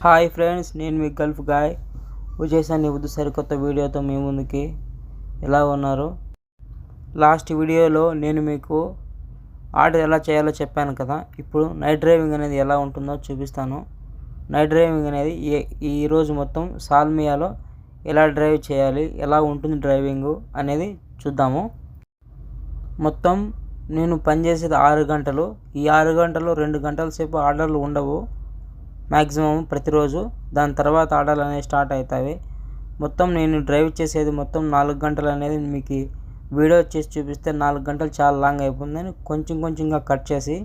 Hi friends, నేను మీ Gulf guy వచ్చేసాను ఇప్పుడు సరికొత్త వీడియోతో మీ ముందుకి. ఎలా ఉన్నారు? లాస్ట్ వీడియోలో నేను మీకు ఆర్డర్ ఎలా చేయాలో చెప్పాను కదా. ఇప్పుడు నైట్ డ్రైవింగ్ అనేది ఎలా ఉంటుందో చూపిస్తాను. నైట్ డ్రైవింగ్ అనేది ఈరోజు మొత్తం సాల్మియాలో ఎలా డ్రైవ్ చేయాలి, ఎలా ఉంటుంది డ్రైవింగు అనేది చూద్దాము. మొత్తం నేను పనిచేసేది 6 గంటలు. ఈ 6 గంటలు 2 గంటల సేపు ఆర్డర్లు ఉండవు మ్యాక్సిమం ప్రతిరోజు. దాని తర్వాత ఆర్డర్లు అనేవి స్టార్ట్ అవుతాయి. మొత్తం నేను డ్రైవ్ చేసేది మొత్తం 4 గంటలు అనేది మీకు వీడియో చేసి చూపిస్తే 4 గంటలు చాలా లాంగ్ అయిపోతుందని కొంచెంగా కట్ చేసి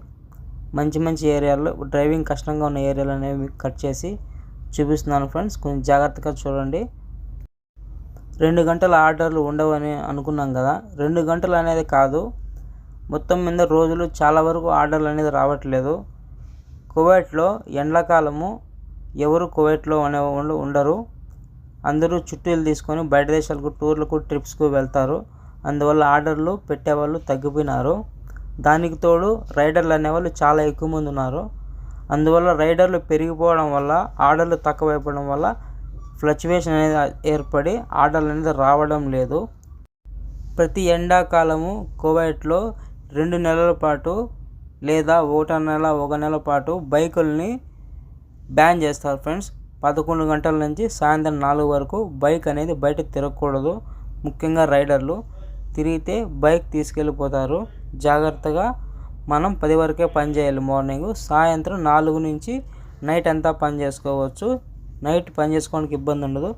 మంచి ఏరియాలో, డ్రైవింగ్ కష్టంగా ఉన్న ఏరియాలు అనేవి మీకు కట్ చేసి చూపిస్తున్నాను ఫ్రెండ్స్. కొంచెం జాగ్రత్తగా చూడండి. 2 గంటల ఆర్డర్లు ఉండవు అని అనుకున్నాం కదా. 2 గంటలు అనేది కాదు, మొత్తం మీద రోజులు చాలా వరకు ఆర్డర్లు అనేది రావట్లేదు. కువైట్లో ఎండాకాలము ఎవరు కువైట్లో ఉండరు. అందరూ చుట్టూలు తీసుకొని బయట దేశాలకు టూర్లకు ట్రిప్స్కు వెళ్తారు. అందువల్ల ఆర్డర్లు పెట్టేవాళ్ళు తగ్గిపోయినారు. దానికి తోడు రైడర్లు అనేవాళ్ళు చాలా ఎక్కువ మంది ఉన్నారు. అందువల్ల రైడర్లు పెరిగిపోవడం వల్ల ఆర్డర్లు తక్కువైపోవడం వల్ల ఫ్లక్చువేషన్ అనేది ఏర్పడి ఆర్డర్లు అనేది రావడం లేదు. ప్రతి ఎండాకాలము కువైట్లో 2 నెలల పాటు లేదా 1 నెల పాటు బైకుల్ని బ్యాన్ చేస్తారు ఫ్రెండ్స్. 11 గంటల నుంచి సాయంత్రం 4 వరకు బైక్ అనేది బయట తిరగకూడదు. ముఖ్యంగా రైడర్లు తిరిగితే బైక్ తీసుకెళ్ళిపోతారు. జాగ్రత్తగా మనం 10 వరకే పని చేయాలి. మార్నింగ్, సాయంత్రం 4 నుంచి నైట్ అంతా పని చేసుకోవచ్చు. నైట్ పని చేసుకోవడానికి ఇబ్బంది ఉండదు,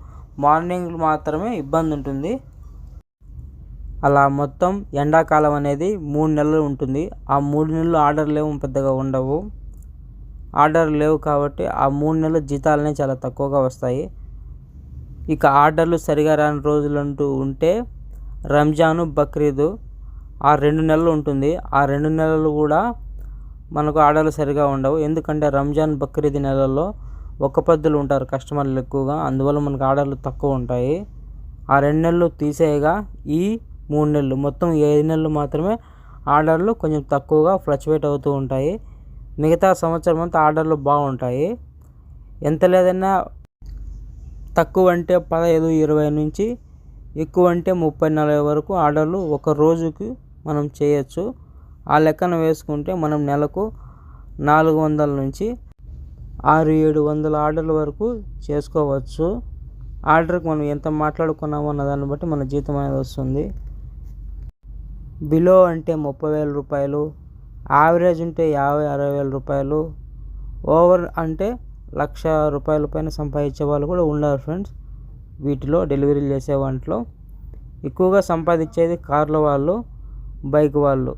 మార్నింగ్ మాత్రమే ఇబ్బంది ఉంటుంది. అలా మొత్తం ఎండాకాలం అనేది 3 నెలలు ఉంటుంది. ఆ 3 నెలలు ఆర్డర్లు ఏమో పెద్దగా ఉండవు. ఆర్డర్లు లేవు కాబట్టి ఆ 3 నెలల జీతాలనే చాలా తక్కువగా వస్తాయి. ఇక ఆర్డర్లు సరిగా రాని రోజులంటూ ఉంటే రంజాను, బక్రీదు ఆ 2 నెలలు ఉంటుంది. ఆ 2 నెలలు కూడా మనకు ఆర్డర్లు సరిగా ఉండవు. ఎందుకంటే రంజాన్, బక్రీద్ నెలల్లో ఒక్క పొద్దులు ఉంటారు కస్టమర్లు ఎక్కువగా. అందువల్ల మనకు ఆర్డర్లు తక్కువ ఉంటాయి. ఆ 2 నెలలు తీసేయగా ఈ 3 నెలలు మొత్తం 5 నెలలు మాత్రమే ఆర్డర్లు కొంచెం తక్కువగా ఫ్లక్చువేట్ అవుతూ ఉంటాయి. మిగతా సంవత్సరం అంతా ఆర్డర్లు బాగుంటాయి. ఎంత లేదన్నా తక్కువ అంటే 15-20 నుంచి ఎక్కువ అంటే 30-40 వరకు ఆర్డర్లు ఒక రోజుకి మనం చేయొచ్చు. ఆ లెక్కన వేసుకుంటే మనం నెలకు 400 నుంచి 600-700 ఆర్డర్ల వరకు చేసుకోవచ్చు. ఆర్డర్కి మనం ఎంత మాట్లాడుకున్నామో అన్న దాన్ని బట్టి మన జీతం అనేది వస్తుంది. బిలో అంటే 30,000 రూపాయలు, యావరేజ్ ఉంటే 50,000-60,000 రూపాయలు, ఓవర్ అంటే 1,00,000 రూపాయల పైన సంపాదించే వాళ్ళు కూడా ఉన్నారు ఫ్రెండ్స్. వీటిలో డెలివరీలు చేసే వాటిలో ఎక్కువగా సంపాదించేది కార్ల వాళ్ళు, బైక్ వాళ్ళు.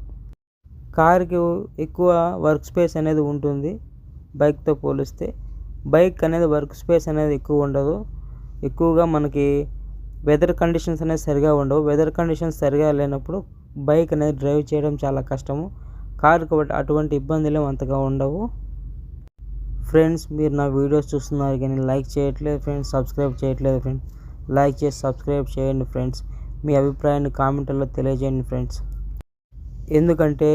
కార్కి ఎక్కువ వర్క్ స్పేస్ అనేది ఉంటుంది బైక్తో పోలిస్తే. బైక్ అనేది వర్క్ స్పేస్ అనేది ఎక్కువ ఉండదు. ఎక్కువగా మనకి వెదర్ కండిషన్స్ అనేది సరిగా ఉండవు. వెదర్ కండిషన్స్ సరిగా లేనప్పుడు బైక్ అనేది డ్రైవ్ చేయడం చాలా కష్టము. కారుకు అటువంటి ఇబ్బందులు అంతగా ఉండవు. ఫ్రెండ్స్, మీరు నా వీడియోస్ చూస్తున్నారు కానీ లైక్ చేయట్లేదు ఫ్రెండ్స్, సబ్స్క్రైబ్ చేయట్లేదు ఫ్రెండ్స్. లైక్ చేసి సబ్స్క్రైబ్ చేయండి ఫ్రెండ్స్. మీ అభిప్రాయాన్ని కామెంట్లలో తెలియజేయండి ఫ్రెండ్స్. ఎందుకంటే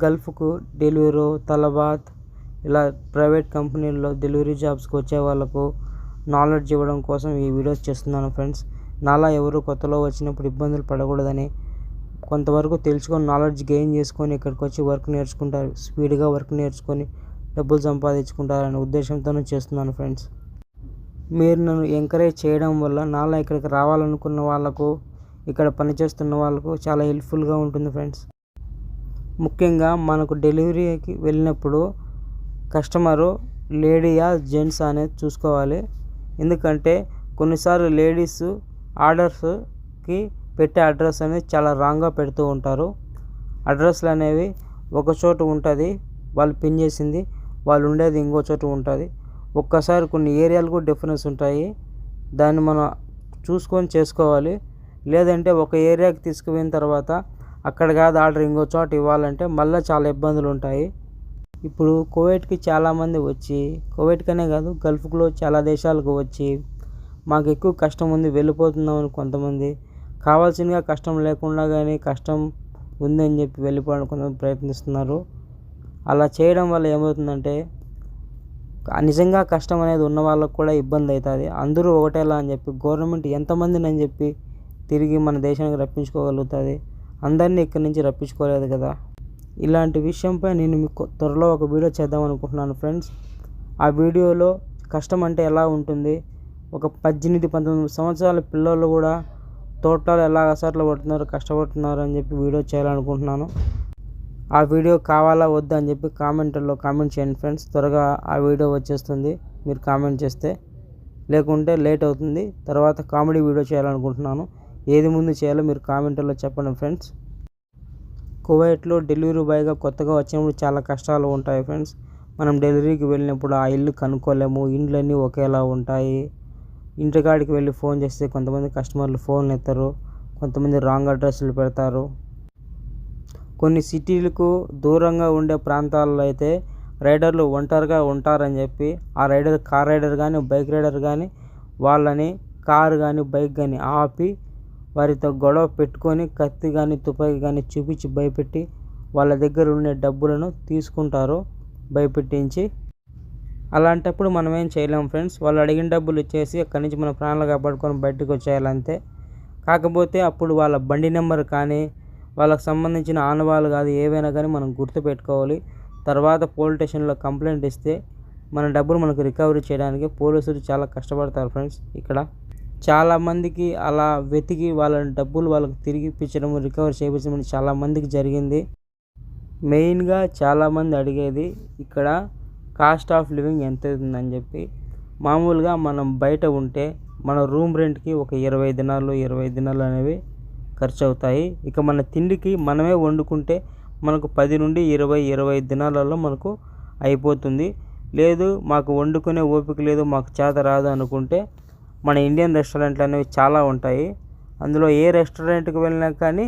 గల్ఫ్కు డెలివరీ, తలబాత్ ఇలా ప్రైవేట్ కంపెనీల్లో డెలివరీ జాబ్స్కి వచ్చే వాళ్ళకు నాలెడ్జ్ ఇవ్వడం కోసం ఈ వీడియోస్ చేస్తున్నాను ఫ్రెండ్స్. నాలా ఎవరు కొత్తలో వచ్చినప్పుడు ఇబ్బందులు పడకూడదని, కొంతవరకు తెలుసుకొని నాలెడ్జ్ గెయిన్ చేసుకొని ఇక్కడికి వచ్చి వర్క్ నేర్చుకుంటారు, స్పీడ్గా వర్క్ నేర్చుకొని డబ్బులు సంపాదించుకుంటారనే ఉద్దేశంతోనే చేస్తున్నాను ఫ్రెండ్స్. మీరు నన్ను ఎంకరేజ్ చేయడం వల్ల నాలా ఇక్కడికి రావాలనుకున్న వాళ్ళకు, ఇక్కడ పనిచేస్తున్న వాళ్ళకు చాలా హెల్ప్ఫుల్గా ఉంటుంది ఫ్రెండ్స్. ముఖ్యంగా మనకు డెలివరీకి వెళ్ళినప్పుడు కస్టమరు లేడీయా జెంట్స్ అనేది చూసుకోవాలి. ఎందుకంటే కొన్నిసార్లు లేడీస్ ఆర్డర్స్కి పెట్టే అడ్రస్ అనేది చాలా రాంగ్గా పెడుతూ ఉంటారు. అడ్రస్లు అనేవి ఒక చోటు ఉంటుంది, వాళ్ళు పిన్ చేసింది, వాళ్ళు ఉండేది ఇంకో చోటు ఉంటుంది. ఒక్కసారి కొన్ని ఏరియాలకు డిఫరెన్స్ ఉంటాయి. దాన్ని మనం చూసుకొని చేసుకోవాలి. లేదంటే ఒక ఏరియాకి తీసుకుపోయిన తర్వాత అక్కడ కాదు ఆర్డర్ ఇంకో చోట ఇవ్వాలంటే మళ్ళీ చాలా ఇబ్బందులు ఉంటాయి. ఇప్పుడు కువైట్కి చాలామంది వచ్చి, కువైట్కనే కాదు గల్ఫ్లో చాలా దేశాలకు వచ్చి మాకు ఎక్కువ కష్టం ఉంది వెళ్ళిపోతున్నామని కొంతమంది, కావాల్సినగా కష్టం లేకుండా కానీ కష్టం ఉందని చెప్పి వెళ్ళిపోవడానికి కొంతమంది ప్రయత్నిస్తున్నారు. అలా చేయడం వల్ల ఏమవుతుందంటే నిజంగా కష్టం అనేది ఉన్న వాళ్ళకు కూడా ఇబ్బంది అవుతుంది. అందరూ ఒకటేలా అని చెప్పి గవర్నమెంట్ ఎంతమందిని అని చెప్పి తిరిగి మన దేశానికి రప్పించుకోగలుగుతుంది? అందరినీ ఇక్కడి నుంచి రప్పించుకోలేదు కదా. ఇలాంటి విషయంపై నేను మీకు త్వరలో ఒక వీడియో చేద్దాం అనుకుంటున్నాను ఫ్రెండ్స్. ఆ వీడియోలో కష్టం అంటే ఎలా ఉంటుంది, ఒక 18-19 సంవత్సరాల పిల్లలు కూడా తోటలో ఎలా అసట్లు పడుతున్నారు, కష్టపడుతున్నారు అని చెప్పి వీడియో చేయాలనుకుంటున్నాను. ఆ వీడియో కావాలా వద్దా అని చెప్పి కామెంట్లో కామెంట్ చేయండి ఫ్రెండ్స్. త్వరగా ఆ వీడియో వచ్చేస్తుంది మీరు కామెంట్ చేస్తే, లేకుంటే లేట్ అవుతుంది. తర్వాత కామెడీ వీడియో చేయాలనుకుంటున్నాను. ఏది ముందు చేయాలో మీరు కామెంట్లో చెప్పండి ఫ్రెండ్స్. కువైట్లో డెలివరీ బాయ్గా కొత్తగా వచ్చినప్పుడు చాలా కష్టాలు ఉంటాయి ఫ్రెండ్స్. మనం డెలివరీకి వెళ్ళినప్పుడు ఆ ఇల్లు కనుక్కోలేము, ఇండ్లన్నీ ఒకేలా ఉంటాయి. ఇంటికాడికి వెళ్ళి ఫోన్ చేస్తే కొంతమంది కస్టమర్లు ఫోన్లు ఎత్తరు, కొంతమంది రాంగ్ అడ్రస్లు పెడతారు. కొన్ని సిటీలకు దూరంగా ఉండే ప్రాంతాల్లో అయితే రైడర్లు ఒంటరిగా ఉంటారని చెప్పి ఆ రైడర్, కార్ రైడర్ కానీ బైక్ రైడర్ కానీ వాళ్ళని కారు కానీ బైక్ కానీ ఆపి వారితో గొడవ పెట్టుకొని కత్తి కానీ తుపాకీ కానీ చూపించి భయపెట్టి వాళ్ళ దగ్గర ఉండే డబ్బులను తీసుకుంటారు భయపెట్టించి. అలాంటప్పుడు మనం ఏం చేయలేము ఫ్రెండ్స్. వాళ్ళు అడిగిన డబ్బులు ఇచ్చేసి అక్కడి నుంచి మన ప్రాణాలు కాపాడుకొని బయటకు వచ్చేయాలంతే. కాకపోతే అప్పుడు వాళ్ళ బండి నెంబర్ కానీ వాళ్ళకి సంబంధించిన ఆనవాళ్ళు కాదు ఏవైనా కానీ మనం గుర్తుపెట్టుకోవాలి. తర్వాత పోలీస్ స్టేషన్లో కంప్లైంట్ ఇస్తే మన డబ్బులు మనకు రికవరీ చేయడానికి పోలీసులు చాలా కష్టపడతారు ఫ్రెండ్స్. ఇక్కడ చాలామందికి అలా వెతికి వాళ్ళ డబ్బులు వాళ్ళకి తిరిగి ఇప్పించడం, రికవరీ చేయించడం చాలామందికి జరిగింది. మెయిన్గా చాలామంది అడిగేది ఇక్కడ కాస్ట్ ఆఫ్ లివింగ్ ఎంత అవుతుందని చెప్పి. మామూలుగా మనం బయట ఉంటే మన రూమ్ రెంట్కి ఒక 20 దినాలు అనేవి ఖర్చు అవుతాయి. ఇక మన తిండికి మనమే వండుకుంటే మనకు 10 నుండి 25 దినాలలో మనకు అయిపోతుంది. లేదు మాకు వండుకునే ఓపిక లేదు, మాకు చేత రాదు అనుకుంటే మన ఇండియన్ రెస్టారెంట్లు అనేవి చాలా ఉంటాయి. అందులో ఏ రెస్టారెంట్కి వెళ్ళినా కానీ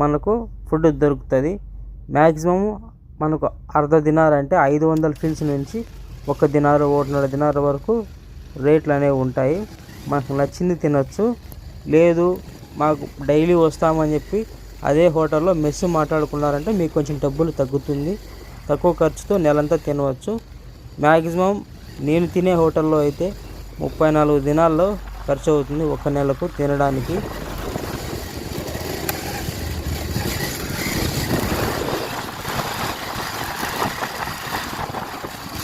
మనకు ఫుడ్ దొరుకుతుంది. మ్యాక్సిమం మనకు అర్ధ దినార్ అంటే 500 ఫిల్స్ నుంచి 1 దినారు 1.5 దినారు వరకు రేట్లు అనేవి ఉంటాయి. మనకు నచ్చింది తినొచ్చు. లేదు మాకు డైలీ వస్తామని చెప్పి అదే హోటల్లో మెస్సు మాట్లాడుకున్నారంటే మీకు కొంచెం డబ్బులు తగ్గుతుంది. తక్కువ ఖర్చుతో నెలంతా తినవచ్చు. మ్యాక్సిమం నేను తినే హోటల్లో అయితే 34 దినాల్లో ఖర్చు అవుతుంది 1 నెలకు తినడానికి.